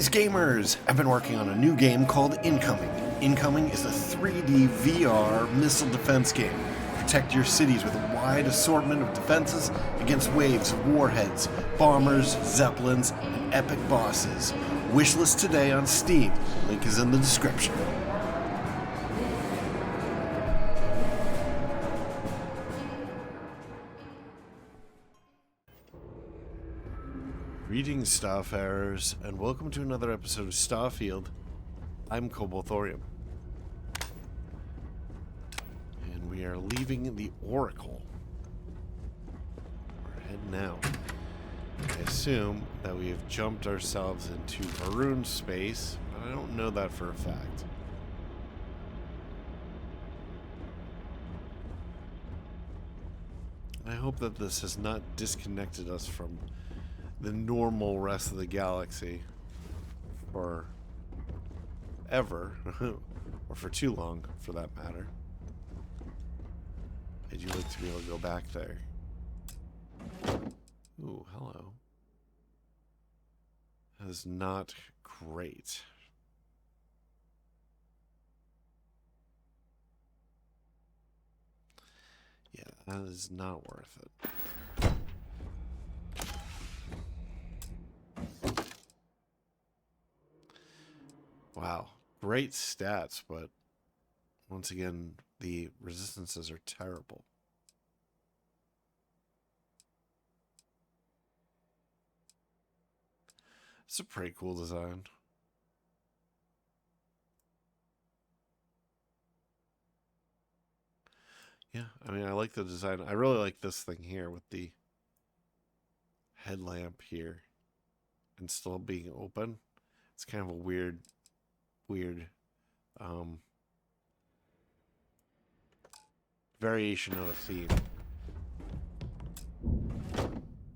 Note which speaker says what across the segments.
Speaker 1: Greetings, gamers! I've been working on a new game called Incoming. Incoming is a 3D VR missile defense game. Protect your cities with a wide assortment of defenses against waves of warheads, bombers, zeppelins, and epic bosses. Wishlist today on Steam. Link is in the description. Greetings, Starfarers, and welcome to another episode of Starfield. I'm Cobalt Thorium. And we are leaving the Oracle. We're heading out. I assume that we have jumped ourselves into maroon space, but I don't know that for a fact. I hope that this has not disconnected us from the normal rest of the galaxy for ever, or for too long, for that matter. I'd you like to be able to go back there? Ooh, hello. That is not great. Yeah, that is not worth it. Wow, great stats, but once again, the resistances are terrible. It's a pretty cool design. Yeah, I mean, I like the design. I really like this thing here with the headlamp here and still being open. It's kind of a weird variation of a theme.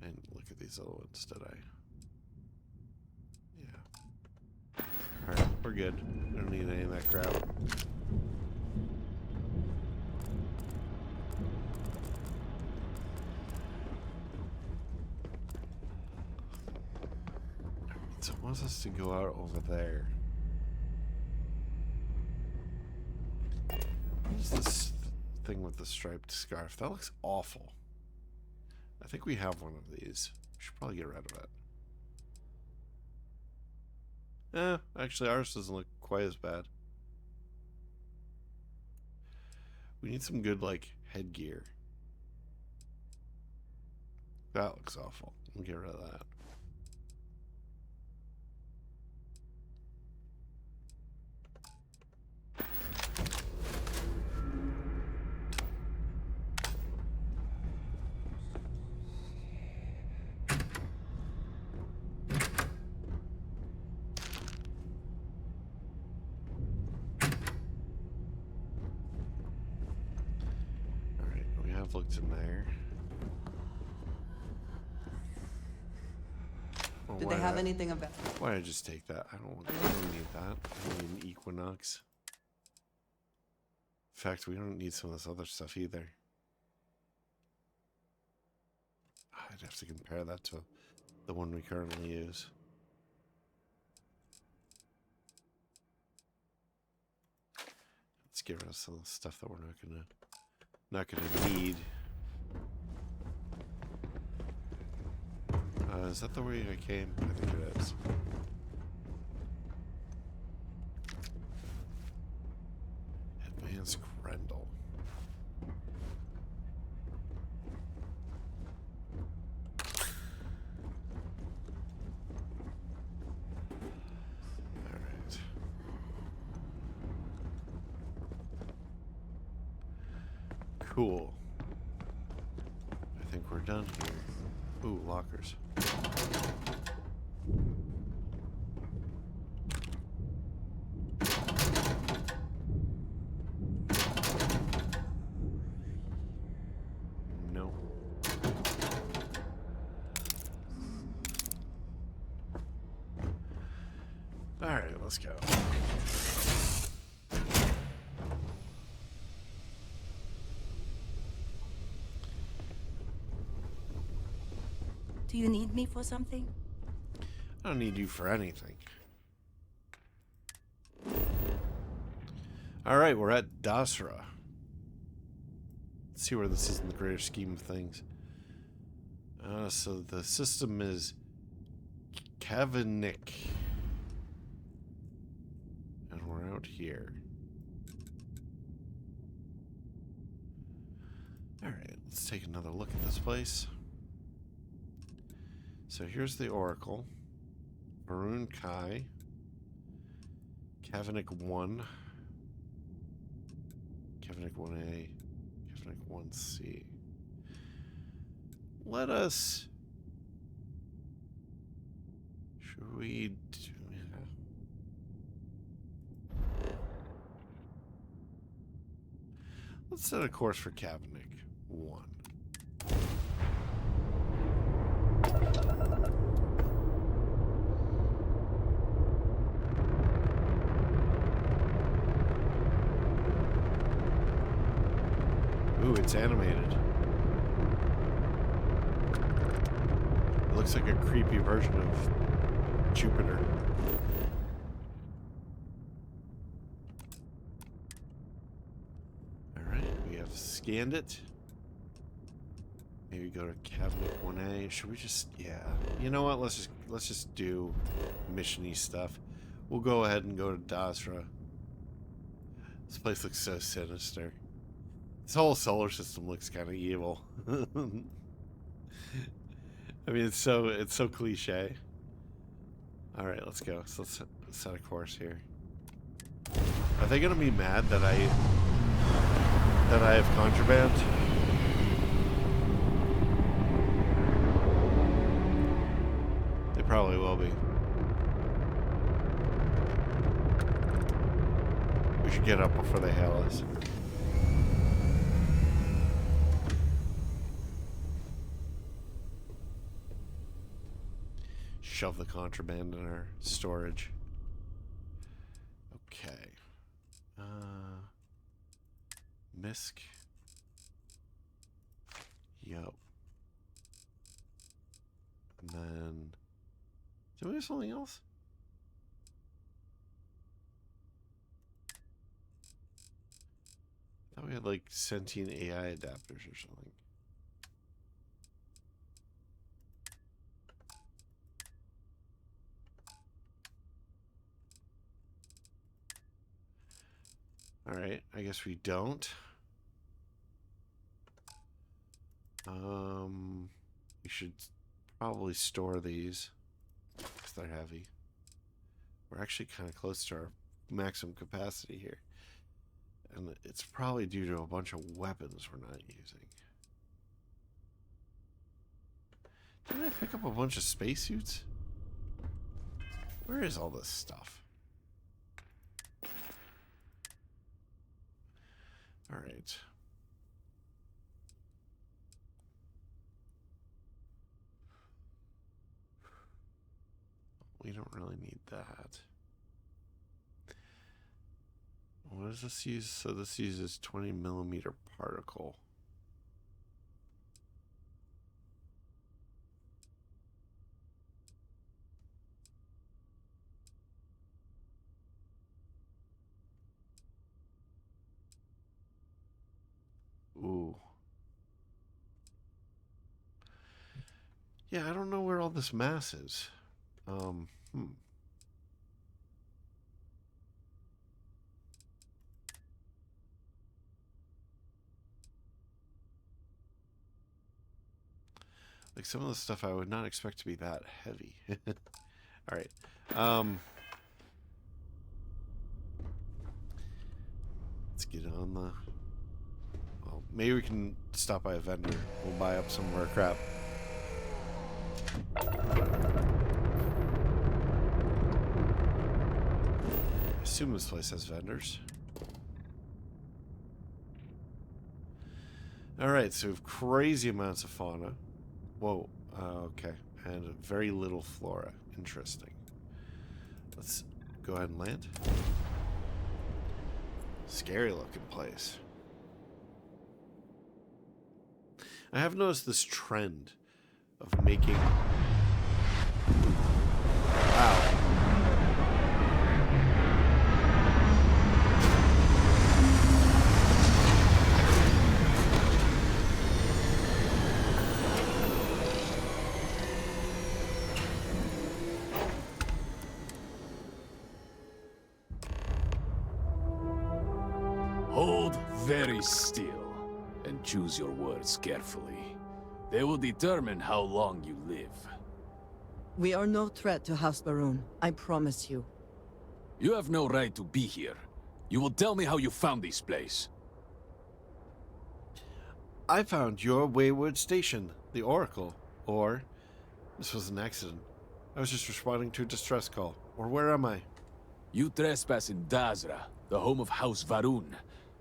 Speaker 1: And look at these other ones, did I? Yeah. Alright, we're good. We don't need any of that crap. So it wants us to go out over there. What is this thing with the striped scarf? That looks awful. I think we have one of these. We should probably get rid of it. Actually ours doesn't look quite as bad. We need some good, like, headgear. That looks awful. We'll get rid of that. Looked in there. Well,
Speaker 2: Did they have anything about?
Speaker 1: Why did I just take that? I don't need that. I don't need an Equinox. In fact, we don't need some of this other stuff either. I'd have to compare that to the one we currently use. Let's get rid of some of the stuff that we're not gonna need. Is that the way I came? I think it is. Advanced Grendel. Alright. Cool. I think we're done here. Ooh, lockers. No. Alright, let's go.
Speaker 2: Do you need me for something?
Speaker 1: I don't need you for anything. Alright, we're at Dasra. Let's see where this is in the greater scheme of things. So the system is Kavinik. And we're out here. Alright, let's take another look at this place. So here's the Oracle. Varun Kai. Kavinik 1. Kavinik 1A. Kavinik 1C. Let us... Should we do... Let's set a course for Kavinik 1. Ooh, it's animated. It looks like a creepy version of Jupiter. Alright, we have scanned it. Maybe go to Cabinet 1A. Should we just... yeah. You know what? Let's just do mission-y stuff. We'll go ahead and go to Dasra. This place looks so sinister. This whole solar system looks kind of evil. I mean, it's so cliche. All right, let's go. So let's set a course here. Are they gonna be mad that I have contraband? They probably will be. We should get up before they hail us. Shove the contraband in our storage. Okay. Misk. Yep. And then... do we have something else? I thought we had like sentient AI adapters or something. Alright, I guess we don't. We should probably store these because they're heavy. We're actually kind of close to our maximum capacity here. And it's probably due to a bunch of weapons we're not using. Didn't I pick up a bunch of spacesuits? Where is all this stuff? All right. We don't really need that. What does this use? So this uses 20 millimeter particle. Ooh. Yeah, I don't know where all this mass is. Like some of the stuff I would not expect to be that heavy. All right. Let's get on the... well, maybe we can stop by a vendor. We'll buy up some of our crap. I assume this place has vendors. Alright, so we have crazy amounts of fauna. Whoa, okay. And very little flora. Interesting. Let's go ahead and land. Scary looking place. I have noticed this trend of making... wow.
Speaker 2: Be still, and choose your words carefully. They will determine how long you live.
Speaker 3: We are no threat to House Baroon, I promise you.
Speaker 2: You have no right to be here. You will tell me how you found this place.
Speaker 1: I found your wayward station, the Oracle. Or, this was an accident. I was just responding to a distress call. Or where am I?
Speaker 2: You trespass in Dazra, the home of House Varun,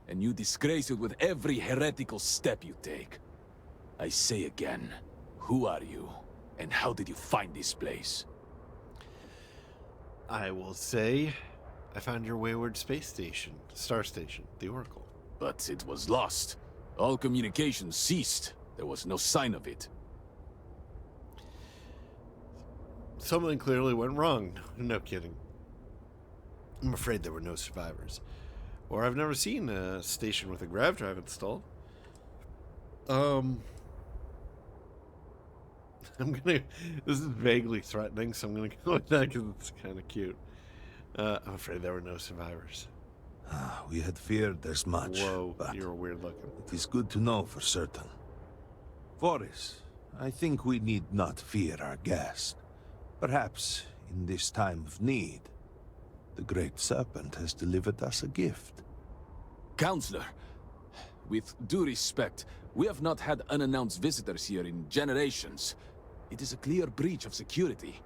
Speaker 2: and you disgrace it with every heretical step you take. I say again, who are you, and how did you find this place?
Speaker 1: I will say, I found your wayward space station, star station, the Oracle.
Speaker 2: But it was lost. All communication ceased. There was no sign of it.
Speaker 1: Something clearly went wrong. No kidding. I'm afraid there were no survivors. Or I've never seen a station with a grav drive installed. This is vaguely threatening, so I'm gonna go with that because it's kind of cute. I'm afraid there were no survivors.
Speaker 4: We had feared as much.
Speaker 1: Whoa,
Speaker 4: but
Speaker 1: you're weird looking.
Speaker 4: it is good to know for certain. Voris, I think we need not fear our guest. Perhaps, in this time of need, the Great Serpent has delivered us a gift.
Speaker 2: Counselor, with due respect, we have not had unannounced visitors here in generations. It is a clear breach of security.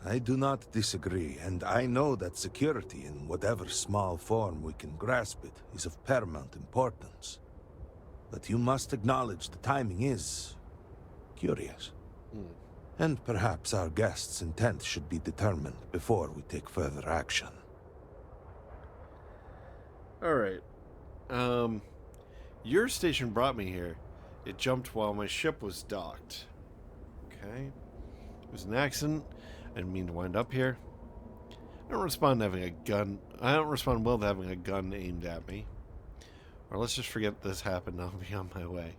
Speaker 4: I do not disagree, and I know that security, in whatever small form we can grasp it, is of paramount importance. But you must acknowledge the timing is curious. And perhaps our guest's intent should be determined before we take further action.
Speaker 1: Alright. Your station brought me here. It jumped while my ship was docked. Okay. It was an accident. I didn't mean to wind up here. I don't respond well to having a gun aimed at me. Or let's just forget this happened and I'll be on my way.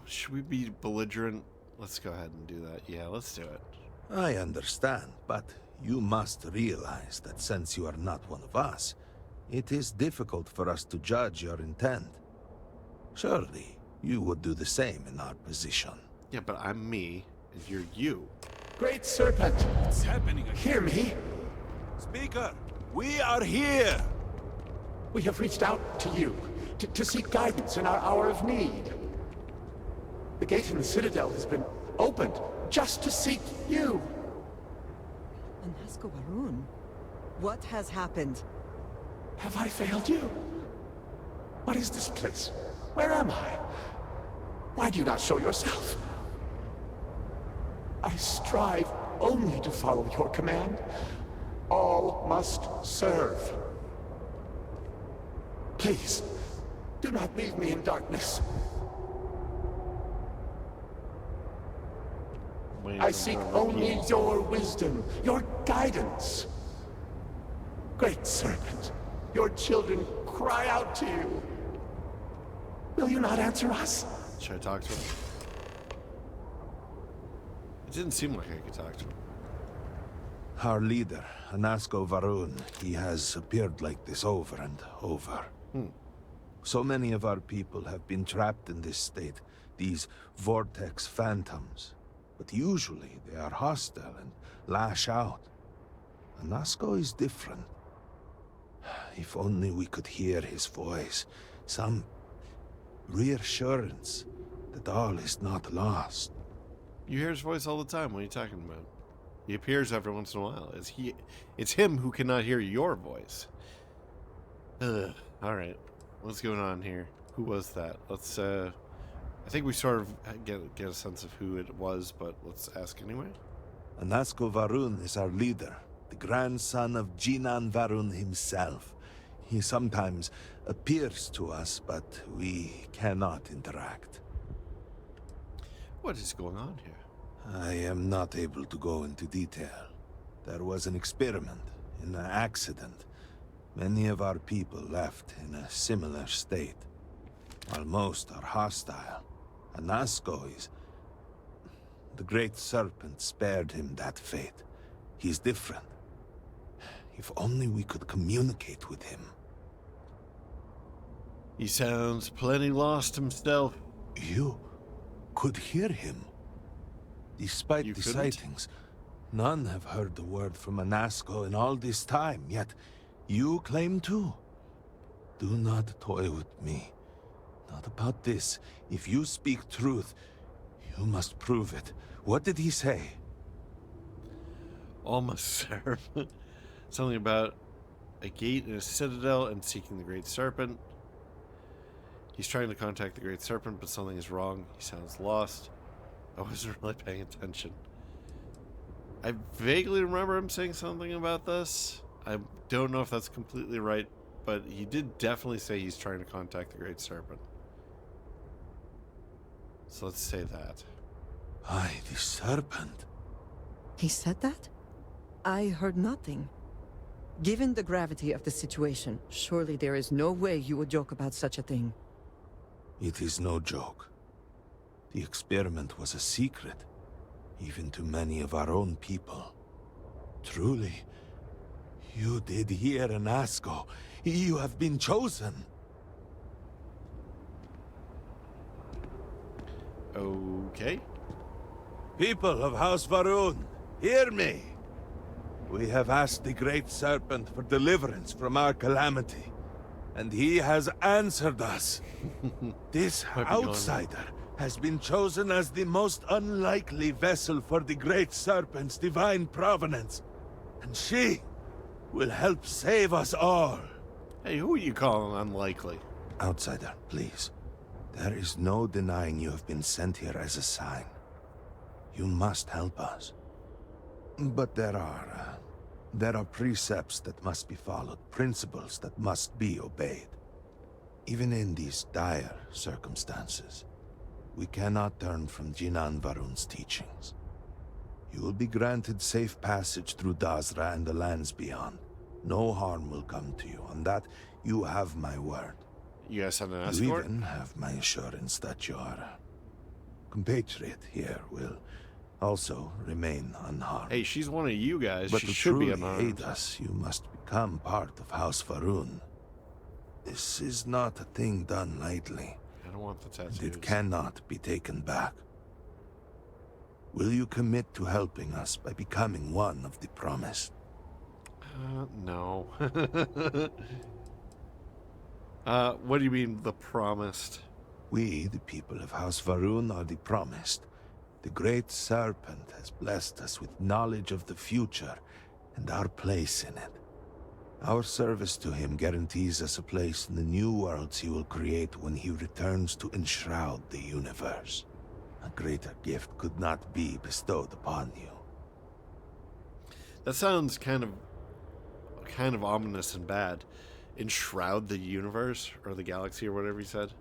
Speaker 1: Should we be belligerent? Let's go ahead and do that. Yeah, let's do it.
Speaker 4: I understand, but you must realize that since you are not one of us, it is difficult for us to judge your intent. Surely, you would do the same in our position.
Speaker 1: Yeah, but I'm me, and you're you.
Speaker 5: Great Serpent,
Speaker 2: What's happening again?
Speaker 5: hear me.
Speaker 4: Speaker, we are here!
Speaker 5: We have reached out to you to seek guidance in our hour of need. The gate in the Citadel has been opened just to seek you.
Speaker 3: And Hasko Baroon? What has happened?
Speaker 5: Have I failed you? What is this place? Where am I? Why do you not show yourself? I strive only to follow your command. All must serve. Please, do not leave me in darkness. I seek only your wisdom, your guidance. Great Serpent, your children cry out to you. Will you not answer us?
Speaker 1: Should I talk to him? It didn't seem like I could talk to him.
Speaker 4: Our leader, Anasko Varun, he has appeared like this over and over. So many of our people have been trapped in this state, these vortex phantoms. But usually they are hostile and lash out. Anasko is different. If only we could hear his voice, some reassurance that all is not lost.
Speaker 1: You hear his voice all the time. What are you talking about? He appears every once in a while. It's him who cannot hear your voice. Alright. What's going on here? Who was that? Let's, I think we sort of get a sense of who it was, but let's ask anyway.
Speaker 4: Anasko Varun is our leader, the grandson of Jinan Varun himself. He sometimes appears to us, but we cannot interact.
Speaker 1: What is going on here?
Speaker 4: I am not able to go into detail. There was an experiment, an accident. Many of our people left in a similar state, while most are hostile. Anasco is... The Great Serpent spared him that fate. He's different. If only we could communicate with him.
Speaker 1: He sounds plenty lost himself.
Speaker 4: You could hear him. Despite
Speaker 1: You
Speaker 4: the
Speaker 1: couldn't?
Speaker 4: sightings, none have heard the word from Anasco in all this time, yet you claim to. Do not toy with me. Not about this. If you speak truth, you must prove it. What did he say?
Speaker 1: Almost servant. Something about a gate in a citadel and seeking the Great Serpent. He's trying to contact the Great Serpent, but something is wrong. He sounds lost. I wasn't really paying attention. I vaguely remember him saying something about this. I don't know if that's completely right, but he did definitely say he's trying to contact the Great Serpent. So let's say that.
Speaker 4: Aye, the serpent.
Speaker 3: He said that? I heard nothing. Given the gravity of the situation, surely there is no way you would joke about such a thing.
Speaker 4: It is no joke. The experiment was a secret, even to many of our own people. Truly, you did hear Anasco. You have been chosen.
Speaker 1: Okay.
Speaker 4: People of House Varun, hear me. We have asked the Great Serpent for deliverance from our calamity, and he has answered us. This outsider has been chosen as the most unlikely vessel for the Great Serpent's divine provenance, and she will help save us all.
Speaker 1: Hey, who are you calling unlikely?
Speaker 4: Outsider, please. There is no denying you have been sent here as a sign. You must help us. But there are precepts that must be followed, principles that must be obeyed. Even in these dire circumstances, we cannot turn from Jinan Varun's teachings. You will be granted safe passage through Dazra and the lands beyond. No harm will come to you. On that, you have my word.
Speaker 1: You guys have an
Speaker 4: You
Speaker 1: escort?
Speaker 4: even have my assurance that your compatriot here will also remain unharmed.
Speaker 1: Hey, she's one of you guys.
Speaker 4: But
Speaker 1: She
Speaker 4: to
Speaker 1: should be
Speaker 4: truly
Speaker 1: unarmed.
Speaker 4: aid us, you must become part of House Varun. This is not a thing done lightly,
Speaker 1: I don't want the tattoos.
Speaker 4: and it cannot be taken back. Will you commit to helping us by becoming one of the promised?
Speaker 1: No. What do you mean, the promised?
Speaker 4: We, the people of House Varun, are the promised. The Great Serpent has blessed us with knowledge of the future and our place in it. Our service to him guarantees us a place in the new worlds he will create when he returns to enshroud the universe. A greater gift could not be bestowed upon you.
Speaker 1: That sounds kind of ominous and bad. Enshroud the universe or the galaxy or whatever you said.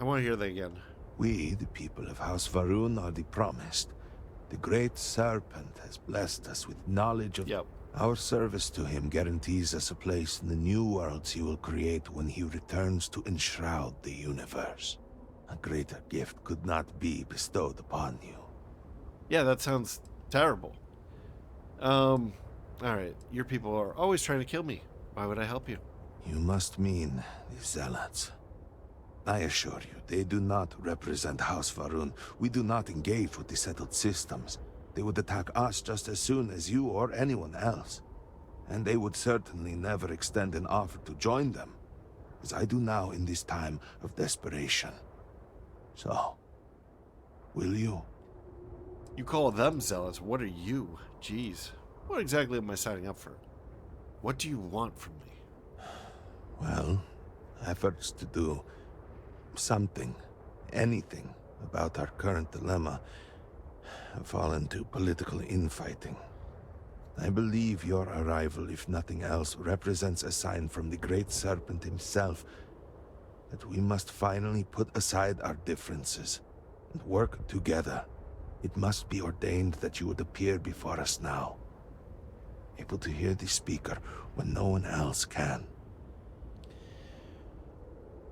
Speaker 1: I want to hear that again.
Speaker 4: We, the people of House Varun, are the promised. The Great Serpent has blessed us with knowledge of...
Speaker 1: Yep.
Speaker 4: Our service to him guarantees us a place in the new worlds he will create when he returns to enshroud the universe. A greater gift could not be bestowed upon you.
Speaker 1: Yeah, that sounds terrible. Alright. Your people are always trying to kill me. Why would I help you?
Speaker 4: You must mean the Zealots. I assure you, they do not represent House Varun. We do not engage with the settled systems. They would attack us just as soon as you or anyone else. And they would certainly never extend an offer to join them, as I do now in this time of desperation. So, will you?
Speaker 1: You call them zealots. What are you? Jeez. What exactly am I signing up for? What do you want from me?
Speaker 4: Well, efforts to do something, anything about our current dilemma have fallen to political infighting. I believe your arrival, if nothing else, represents a sign from the Great Serpent himself that we must finally put aside our differences and work together. It must be ordained that you would appear before us now, able to hear the speaker when no one else can.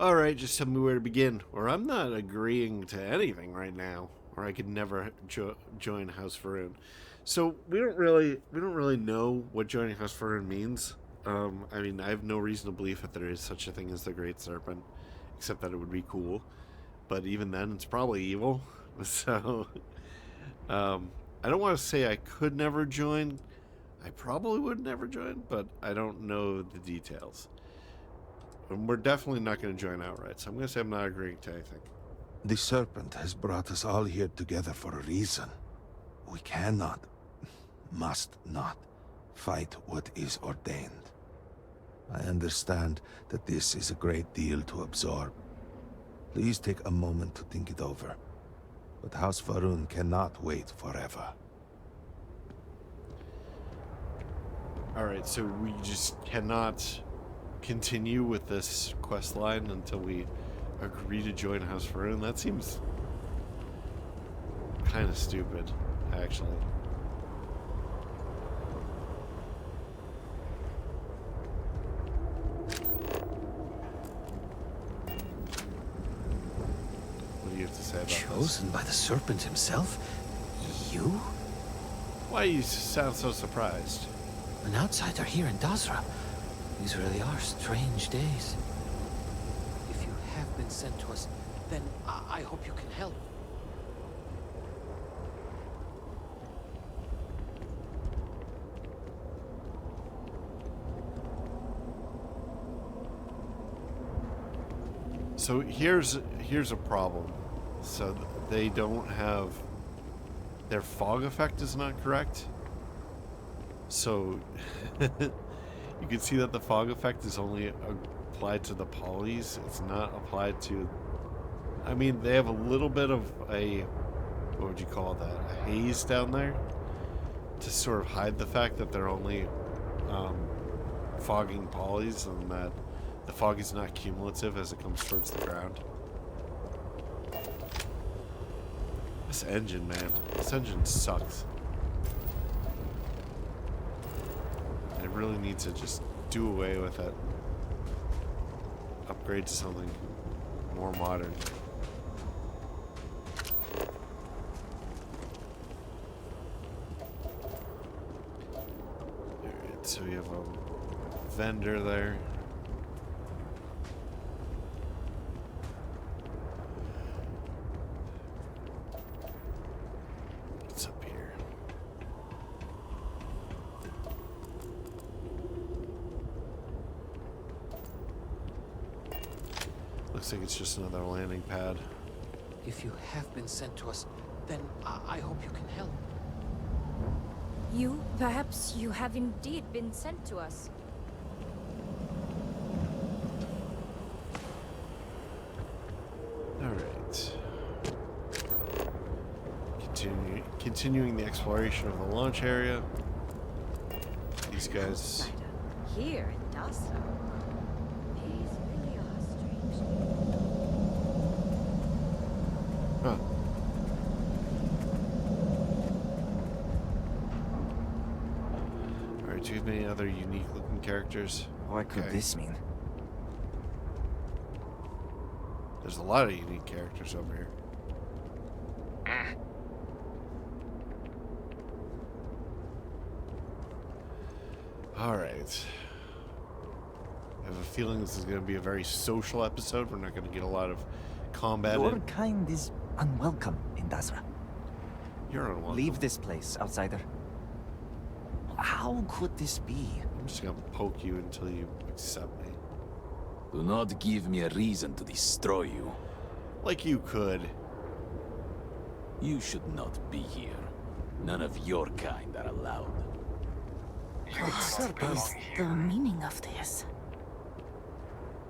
Speaker 1: Alright, just tell me where to begin. Or I'm not agreeing to anything right now. Or I could never join House Varun. So we don't really know what joining House Varun means. I mean, I have no reason to believe that there is such a thing as the Great Serpent, except that it would be cool. But even then, it's probably evil. So, I don't want to say I could never join. I probably would never join, but I don't know the details. And we're definitely not going to join outright, so I'm going to say I'm not agreeing to anything.
Speaker 4: The Serpent has brought us all here together for a reason. We cannot, must not, fight what is ordained. I understand that this is a great deal to absorb. Please take a moment to think it over. But House Varun cannot wait forever.
Speaker 1: Alright, so we just cannot continue with this quest line until we agree to join House Varun. That seems kind of stupid, actually. What do you have to say about this?
Speaker 6: Chosen by the Serpent himself? You?
Speaker 1: Why you sound so surprised?
Speaker 6: An outsider here in Dazra. These really are strange days. If you have been sent to us, then I hope you can help.
Speaker 1: So here's a problem. So they don't have, their fog effect is not correct. So you can see that the fog effect is only applied to the polys. It's not applied to, I mean, they have a little bit of a, what would you call that, a haze down there to sort of hide the fact that they're only fogging polys, and that the fog is not cumulative as it comes towards the ground. This engine, man. This engine sucks. It really needs to just do away with it. Upgrade to something more modern. Alright, so we have a vendor there. What's up here? Looks like it's just another landing pad.
Speaker 6: If you have been sent to us, then I hope you can help.
Speaker 7: Perhaps you have indeed been sent to us.
Speaker 1: Alright. Continuing the exploration of the launch area. These guys.
Speaker 7: Here in Dazra. These really are strange.
Speaker 1: Huh. Alright, do you have any other unique looking characters?
Speaker 8: What could this mean?
Speaker 1: There's a lot of unique characters over here. Alright. I have a feeling this is going to be a very social episode. We're not going to get a lot of combat
Speaker 8: Your
Speaker 1: in.
Speaker 8: kind is unwelcome in Dazra.
Speaker 1: You're unwelcome.
Speaker 8: Leave this place, outsider. How could this be?
Speaker 1: I'm just going to poke you until you accept me.
Speaker 2: Do not give me a reason to destroy you.
Speaker 1: Like you could.
Speaker 2: You should not be here. None of your kind are allowed.
Speaker 7: What is the meaning of this?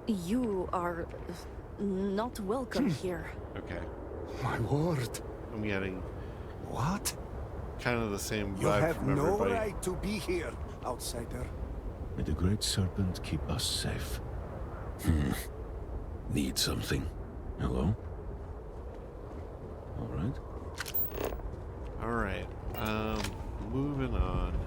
Speaker 7: You are not welcome here.
Speaker 1: Okay.
Speaker 5: My word.
Speaker 1: I'm getting
Speaker 5: What?
Speaker 1: kind of the same
Speaker 5: You
Speaker 1: vibe
Speaker 5: have
Speaker 1: from
Speaker 5: no
Speaker 1: everybody.
Speaker 5: right to be here, outsider.
Speaker 9: May the Great Serpent keep us safe. Need something? Hello? Alright.
Speaker 1: Alright. Moving on.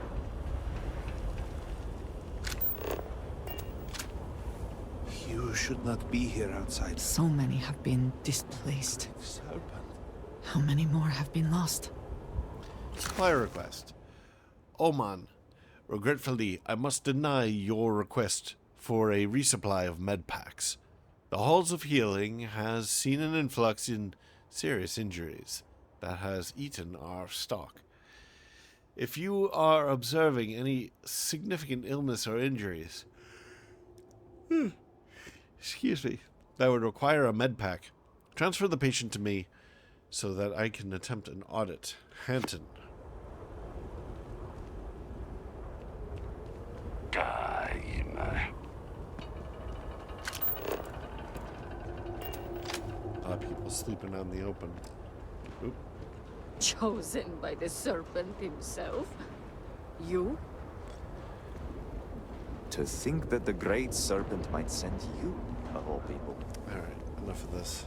Speaker 5: You
Speaker 4: You should not be here outside.
Speaker 3: So many have been displaced.
Speaker 4: Serpent.
Speaker 3: How many more have been lost?
Speaker 1: Supply request. Oman, regretfully, I must deny your request for a resupply of med packs. The Halls of Healing has seen an influx in serious injuries that has eaten our stock. If you are observing any significant illness or injuries, excuse me, that would require a med pack, transfer the patient to me so that I can attempt an audit. Hanton. People sleeping out in the open. Oop.
Speaker 7: Chosen by the serpent himself? You?
Speaker 10: To think that the great serpent might send you, of all people.
Speaker 1: Alright, enough of this.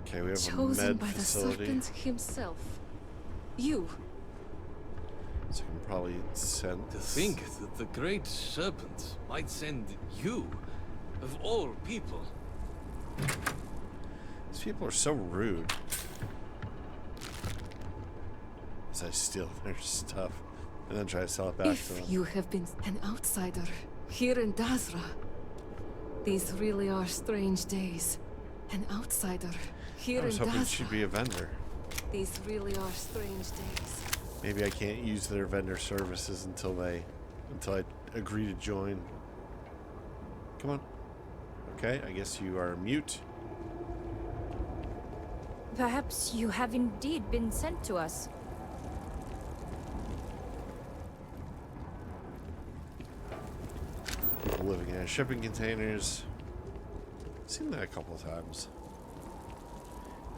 Speaker 1: Okay, we have
Speaker 7: Chosen
Speaker 1: a med
Speaker 7: by
Speaker 1: facility.
Speaker 7: the serpent himself. You.
Speaker 1: So I can probably send
Speaker 6: To think that the great serpent might send you, of all people.
Speaker 1: These people are so rude. As I steal their stuff and then try to sell it back to them.
Speaker 7: If you have been an outsider here in Dazra, these really are strange days. An outsider here
Speaker 1: I was
Speaker 7: in
Speaker 1: hoping
Speaker 7: Dazra.
Speaker 1: she'd be a vendor.
Speaker 7: These really are strange days.
Speaker 1: Maybe I can't use their vendor services until I agree to join. Come on. Okay, I guess you are mute.
Speaker 11: Perhaps you have indeed been sent to us.
Speaker 1: People living in shipping containers. I've seen that a couple of times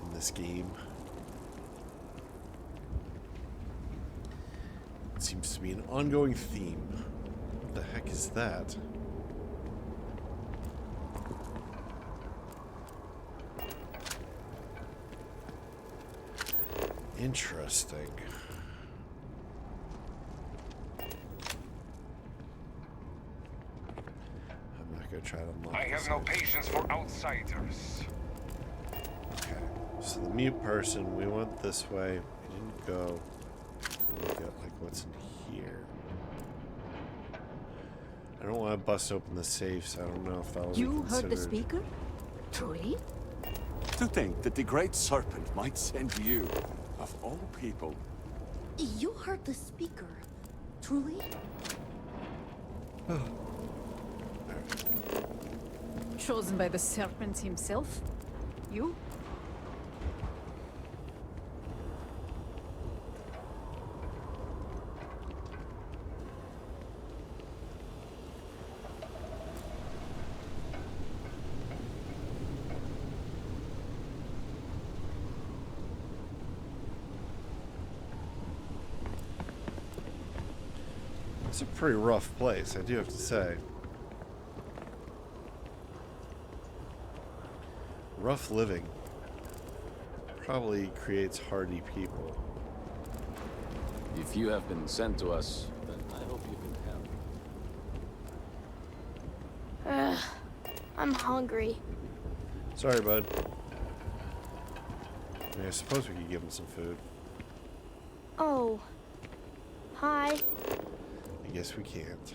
Speaker 1: in this game. It seems to be an ongoing theme. What the heck is that? Interesting. I'm not gonna try to unlock
Speaker 12: I have no patience for outsiders.
Speaker 1: Okay, so the mute person, we went this way. We didn't go. Look at like what's in here. I don't want to bust open the safes. I don't know if that was.
Speaker 7: You heard the speaker? Truly?
Speaker 13: To think that the great serpent might send you, of all people.
Speaker 7: You heard the speaker? Truly?
Speaker 11: Chosen by the serpent himself? You?
Speaker 1: It's a pretty rough place, I do have to say. Rough living probably creates hardy people.
Speaker 2: If you have been sent to us, then I hope you can help.
Speaker 14: I'm hungry.
Speaker 1: Sorry, bud. I mean, I suppose we could give him some food.
Speaker 14: Oh. Hi.
Speaker 1: I guess we can't.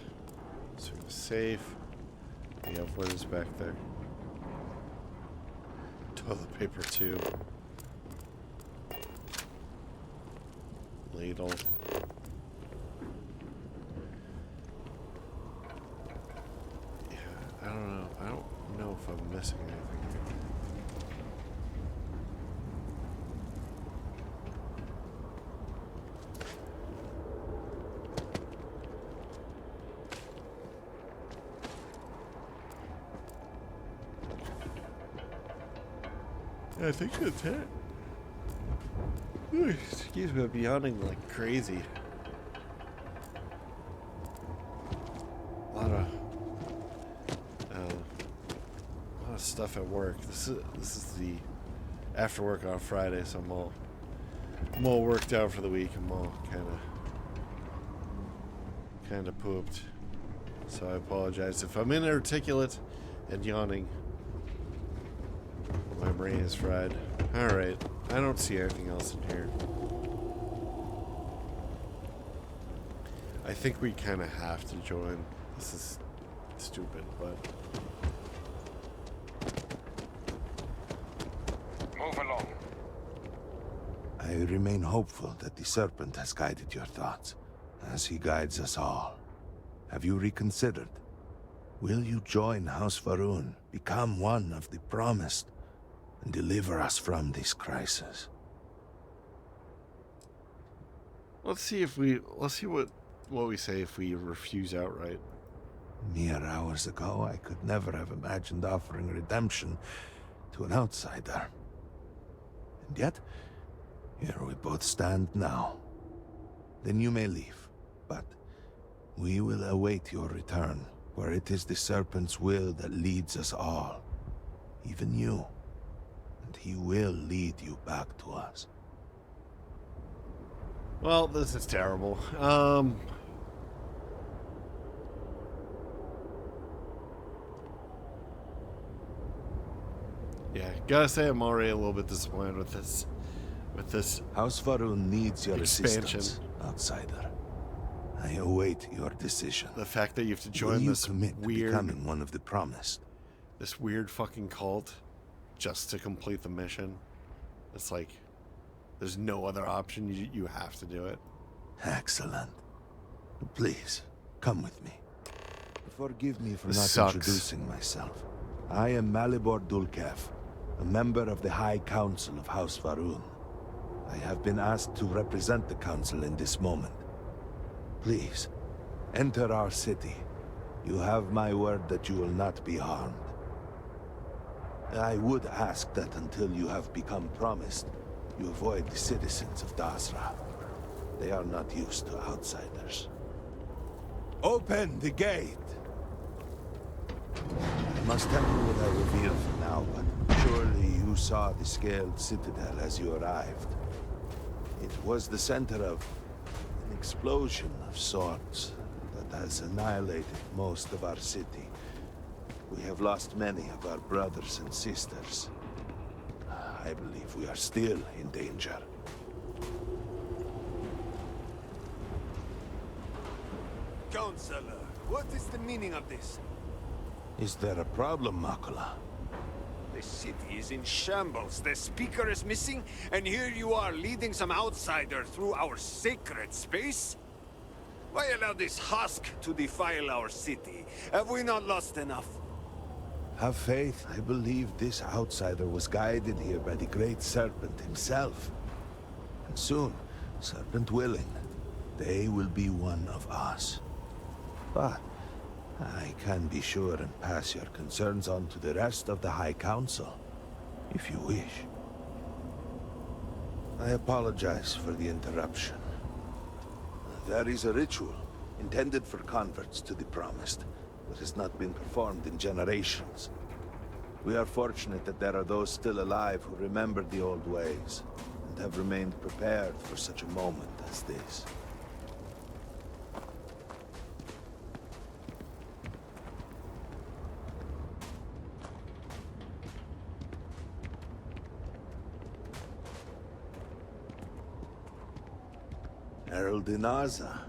Speaker 1: So we have a safe. We have what is back there? Toilet paper tube. Ladle. Yeah, I don't know. I don't know if I'm missing anything here. I think that's it. Ooh, excuse me, I'm yawning like crazy. A lot of stuff at work. This is the after work on Friday, so I'm all worked out for the week. I'm all kind of pooped. So I apologize if I'm inarticulate and yawning. My brain is fried. Alright, I don't see anything else in here. I think we kind of have to join. This is stupid, but...
Speaker 12: Move along.
Speaker 4: I remain hopeful that the Serpent has guided your thoughts, as he guides us all. Have you reconsidered? Will you join House Va'ruun, become one of the promised, and deliver us from this crisis?
Speaker 1: Let's see what we say if we refuse outright.
Speaker 4: Mere hours ago, I could never have imagined offering redemption to an outsider. And yet, here we both stand now. Then you may leave, but we will await your return, for it is the Serpent's will that leads us all, even you. And he will lead you back to us.
Speaker 1: Well, this is terrible. Yeah, gotta say I'm already a little bit disappointed with this.
Speaker 4: House Va'ruun needs your
Speaker 1: expansion.
Speaker 4: assistance, outsider. I await your decision.
Speaker 1: The fact that you have to join
Speaker 4: Will you
Speaker 1: this
Speaker 4: commit to
Speaker 1: weird,
Speaker 4: becoming one of the promised?
Speaker 1: this weird fucking cult, just to complete the mission. It's like, there's no other option. You have to do it.
Speaker 4: Excellent. Please, come with me. Forgive me for
Speaker 1: This
Speaker 4: not
Speaker 1: sucks.
Speaker 4: introducing myself. I am Malibor Dulkev, a member of the High Council of House Va'ruun. I have been asked to represent the Council in this moment. Please, enter our city. You have my word that you will not be harmed. I would ask that until you have become promised, you avoid the citizens of Dazra. They are not used to outsiders. Open the gate! I must tell you what I reveal for now, but surely you saw the scaled citadel as you arrived. It was the center of an explosion of sorts that has annihilated most of our city. We have lost many of our brothers and sisters. I believe we are still in danger.
Speaker 15: Counselor, what is the meaning of this?
Speaker 4: Is there a problem, Makula?
Speaker 15: The city is in shambles, the speaker is missing, and here you are leading some outsider through our sacred space? Why allow this husk to defile our city? Have we not lost enough?
Speaker 4: Have faith. I believe this outsider was guided here by the Great Serpent himself. And soon, Serpent willing, they will be one of us. But I can be sure and pass your concerns on to the rest of the High Council, if you wish. I apologize for the interruption. There is a ritual intended for converts to the Promised that has not been performed in generations. We are fortunate that there are those still alive who remember the old ways and have remained prepared for such a moment as this. Herald Inaza,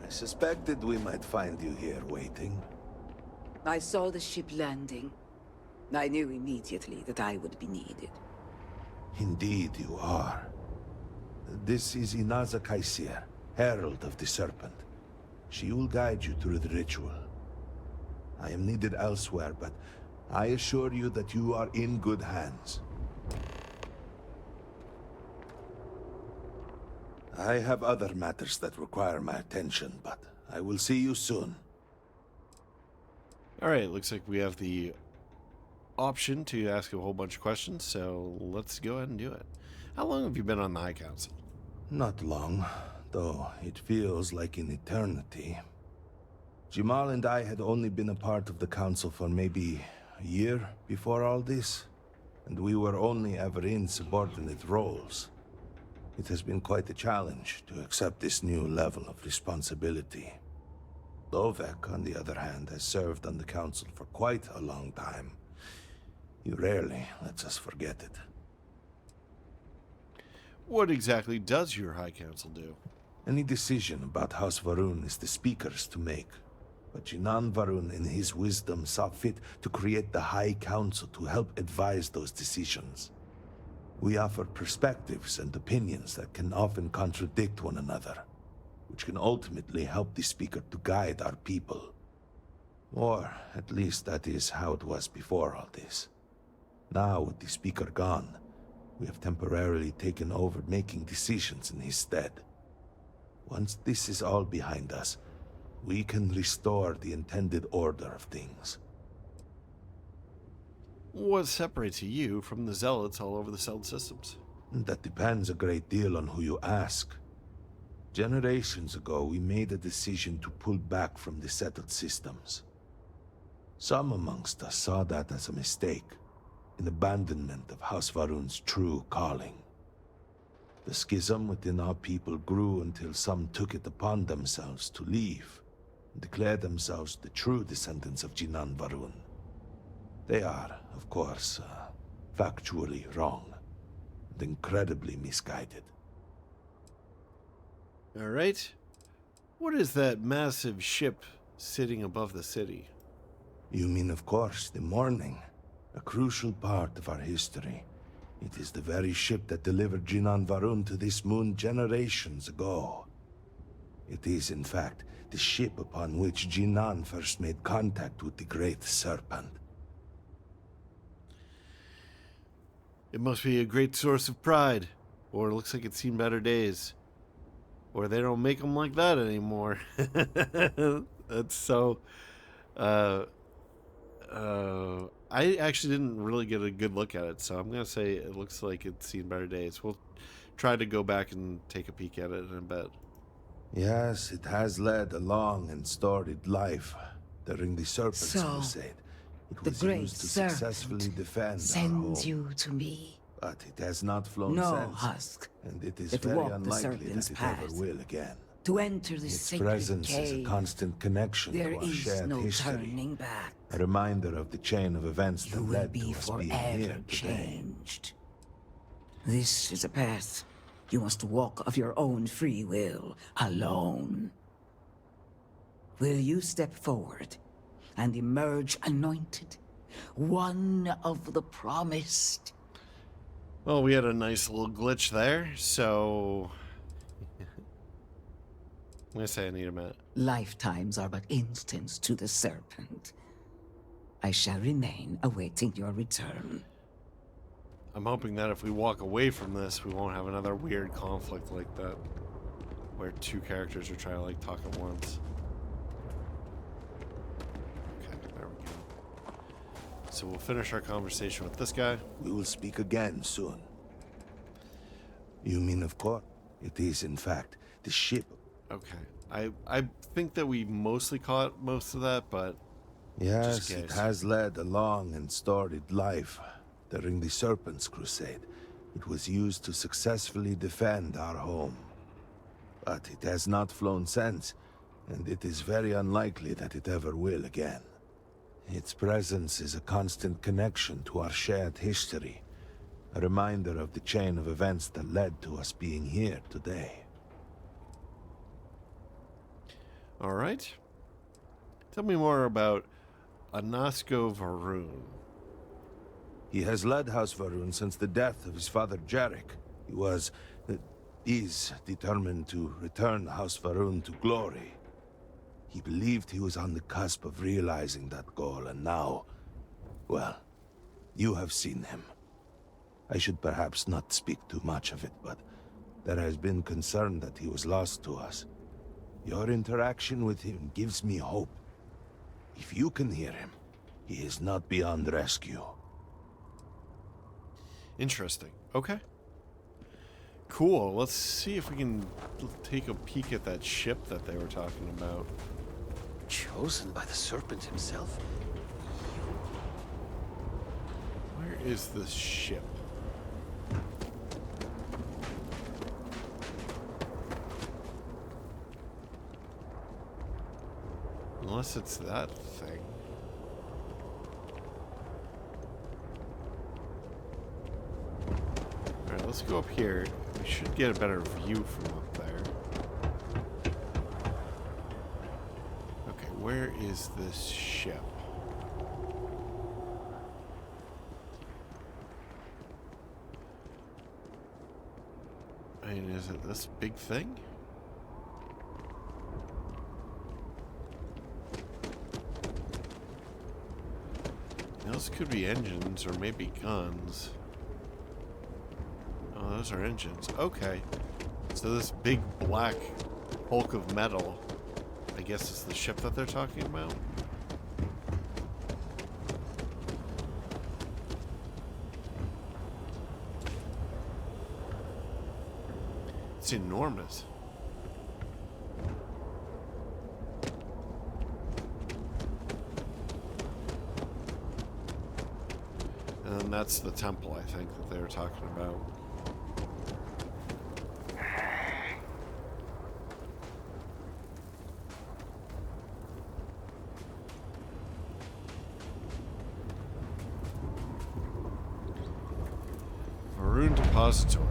Speaker 4: I suspected we might find you here waiting.
Speaker 16: I saw the ship landing. I knew immediately that I would be needed.
Speaker 4: Indeed you are. This is Inaza Kaisir, Herald of the Serpent. She will guide you through the ritual. I am needed elsewhere, but I assure you that you are in good hands. I have other matters that require my attention, but I will see you soon.
Speaker 1: Alright, looks like we have the option to ask a whole bunch of questions, so let's go ahead and do it. How long have you been on the High Council?
Speaker 4: Not long, though it feels like an eternity. Jamal and I had only been a part of the Council for maybe a year before all this, and we were only ever in subordinate roles. It has been quite a challenge to accept this new level of responsibility. Dovek, on the other hand, has served on the Council for quite a long time. He rarely lets us forget it.
Speaker 1: What exactly does your High Council do?
Speaker 4: Any decision about House Varun is the Speaker's to make. But Jinan Varun, in his wisdom, saw fit to create the High Council to help advise those decisions. We offer perspectives and opinions that can often contradict one another, which can ultimately help the Speaker to guide our people. Or, at least that is how it was before all this. Now, with the Speaker gone, we have temporarily taken over making decisions in his stead. Once this is all behind us, we can restore the intended order of things.
Speaker 1: What separates you from the zealots all over the Celled systems?
Speaker 4: That depends a great deal on who you ask. Generations ago, we made a decision to pull back from the settled systems. Some amongst us saw that as a mistake, an abandonment of House Varun's true calling. The schism within our people grew until some took it upon themselves to leave, and declare themselves the true descendants of Jinan Varun. They are, of course, factually wrong, and incredibly misguided.
Speaker 1: All right. What is that massive ship sitting above the city?
Speaker 4: You mean, of course, the Morning, a crucial part of our history. It is the very ship that delivered Jinan Varun to this moon generations ago. It is, in fact, the ship upon which Jinan first made contact with the Great Serpent.
Speaker 1: It must be a great source of pride, or it looks like it's seen better days. Or they don't make them like that anymore. That's so... I actually didn't really get a good look at it, so I'm going to say it looks like it's seen better days. We'll try to go back and take a peek at it in a bit.
Speaker 4: Yes, it has led a long and storied life. During the Serpent's Crusade, it was used to successfully defend our home.
Speaker 16: Sends you to me.
Speaker 4: But it has not flown
Speaker 16: No,
Speaker 4: since,
Speaker 16: Husk.
Speaker 4: and it is
Speaker 16: It
Speaker 4: very
Speaker 16: walked the
Speaker 4: unlikely
Speaker 16: Serpent's
Speaker 4: that it
Speaker 16: path.
Speaker 4: ever will again.
Speaker 16: To enter the
Speaker 4: Its
Speaker 16: sacred
Speaker 4: presence
Speaker 16: cave,
Speaker 4: is a constant connection
Speaker 16: there
Speaker 4: to our
Speaker 16: is
Speaker 4: shared
Speaker 16: no
Speaker 4: history.
Speaker 16: turning back.
Speaker 4: A reminder of the chain of events that
Speaker 16: You will
Speaker 4: led
Speaker 16: be
Speaker 4: to us being here
Speaker 16: forever
Speaker 4: today.
Speaker 16: changed. This is a path you must walk of your own free will, alone. Will you step forward and emerge anointed, one of the promised?
Speaker 1: Well, we had a nice little glitch there, so... I'm going to say I need a minute.
Speaker 16: Lifetimes are but instants to the Serpent. I shall remain awaiting your return.
Speaker 1: I'm hoping that if we walk away from this, we won't have another weird conflict like that, where two characters are trying to, like, talk at once. Okay, there we go. So we'll finish our conversation with this guy.
Speaker 4: We will speak again soon. You mean, of course, it is, in fact, the ship.
Speaker 1: Okay. I think that we mostly caught most of that, but...
Speaker 4: Yes, it has led a long and storied life. During the Serpent's Crusade, it was used to successfully defend our home. But it has not flown since, and it is very unlikely that it ever will again. Its presence is a constant connection to our shared history, a reminder of the chain of events that led to us being here today.
Speaker 1: All right. Tell me more about Anasko Varun.
Speaker 4: He has led House Varun since the death of his father Jarek. He is determined to return House Varun to glory. He believed he was on the cusp of realizing that goal, and now, well, you have seen him. I should perhaps not speak too much of it, but there has been concern that he was lost to us. Your interaction with him gives me hope. If you can hear him, he is not beyond rescue.
Speaker 1: Interesting. Okay. Cool. Let's see if we can take a peek at that ship that they were talking about.
Speaker 6: Chosen by the Serpent himself?
Speaker 1: Where is this ship? Unless it's that thing. Alright, let's go up here. We should get a better view from up there. Okay, where is this ship? I mean, is it this big thing? Those could be engines or maybe guns. Oh, those are engines. Okay. So this big black hulk of metal, I guess is the ship that they're talking about? It's enormous. And that's the temple, I think, that they were talking about. Varun Depository.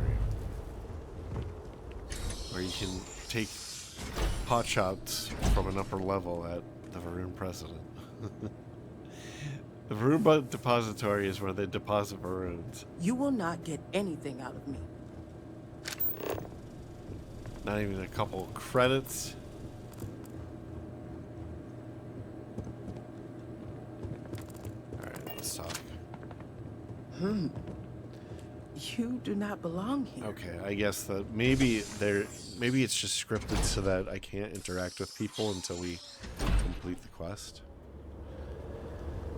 Speaker 1: Where you can take pot shots from an upper level at the Varun president. The Varun Depository is where they deposit Varuns.
Speaker 17: You will not get anything out of me.
Speaker 1: Not even a couple credits. Alright, let's talk.
Speaker 17: You do not belong here.
Speaker 1: Okay, I guess that maybe it's just scripted so that I can't interact with people until we complete the quest.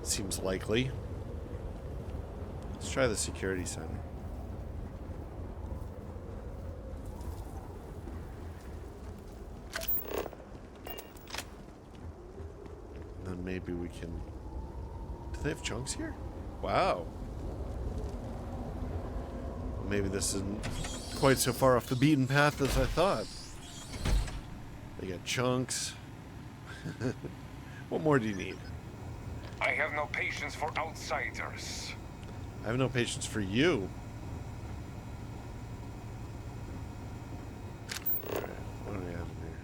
Speaker 1: Seems likely. Let's try the security center. And then maybe we can... Do they have chunks here? Wow. Well, maybe this isn't quite so far off the beaten path as I thought. They got chunks. What more do you need?
Speaker 12: I have no patience for outsiders.
Speaker 1: I have no patience for you. Alright, what do we have in here?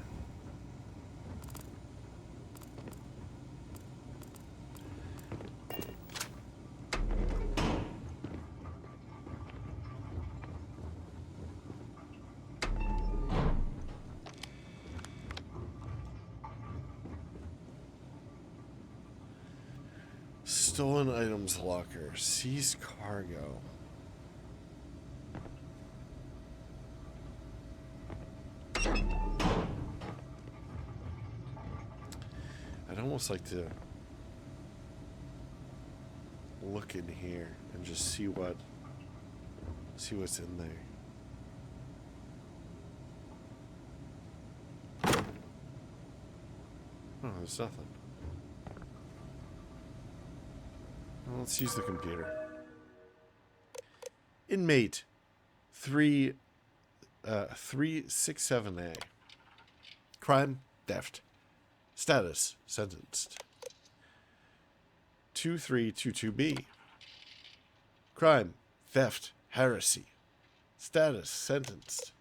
Speaker 1: Stolen items locker. Seized cargo. I'd almost like to look in here and just see what's in there. Oh, there's nothing. Well, let's use the computer. Inmate 367A. Crime, theft. Status, sentenced. 2322B. Crime, theft, heresy. Status, sentenced.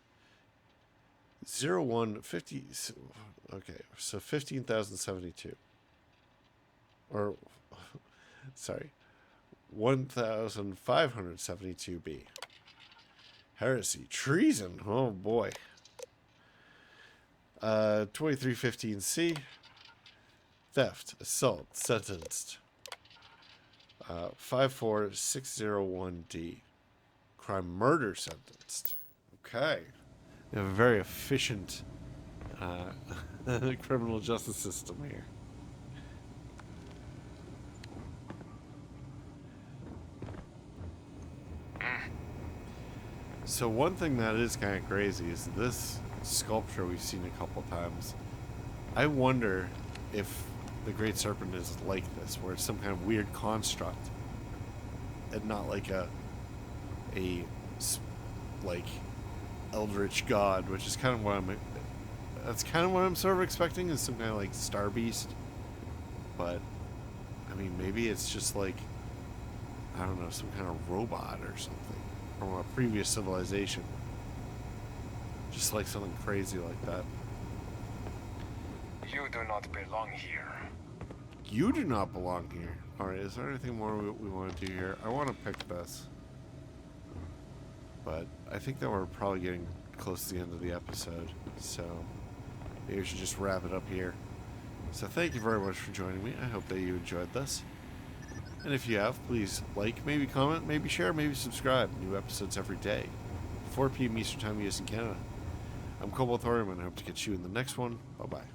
Speaker 1: 0150. Okay, so 15,072. Or... Sorry, 1,572B. Heresy. Treason. Oh, boy. 2315C. Theft. Assault. Sentenced. 54601D. Crime. Murder. Sentenced. Okay. We have a very efficient criminal justice system here. So one thing that is kind of crazy is this sculpture we've seen a couple times. I wonder if the Great Serpent is like this, where it's some kind of weird construct, and not like a like eldritch god, which is kind of what that's kind of what I'm sort of expecting, is some kind of like star beast But, I mean, maybe it's just like, I don't know, some kind of robot or something from a previous civilization. Just like something crazy like that.
Speaker 12: You do not belong here.
Speaker 1: You do not belong here. Alright, is there anything more we want to do here? I want to pick this. But I think that we're probably getting close to the end of the episode. So maybe we should just wrap it up here. So thank you very much for joining me. I hope that you enjoyed this. And if you have, please like, maybe comment, maybe share, maybe subscribe. New episodes every day. 4 p.m. Eastern Time, US and Canada. I'm Cobalt Thorium, and I hope to catch you in the next one. Bye-bye.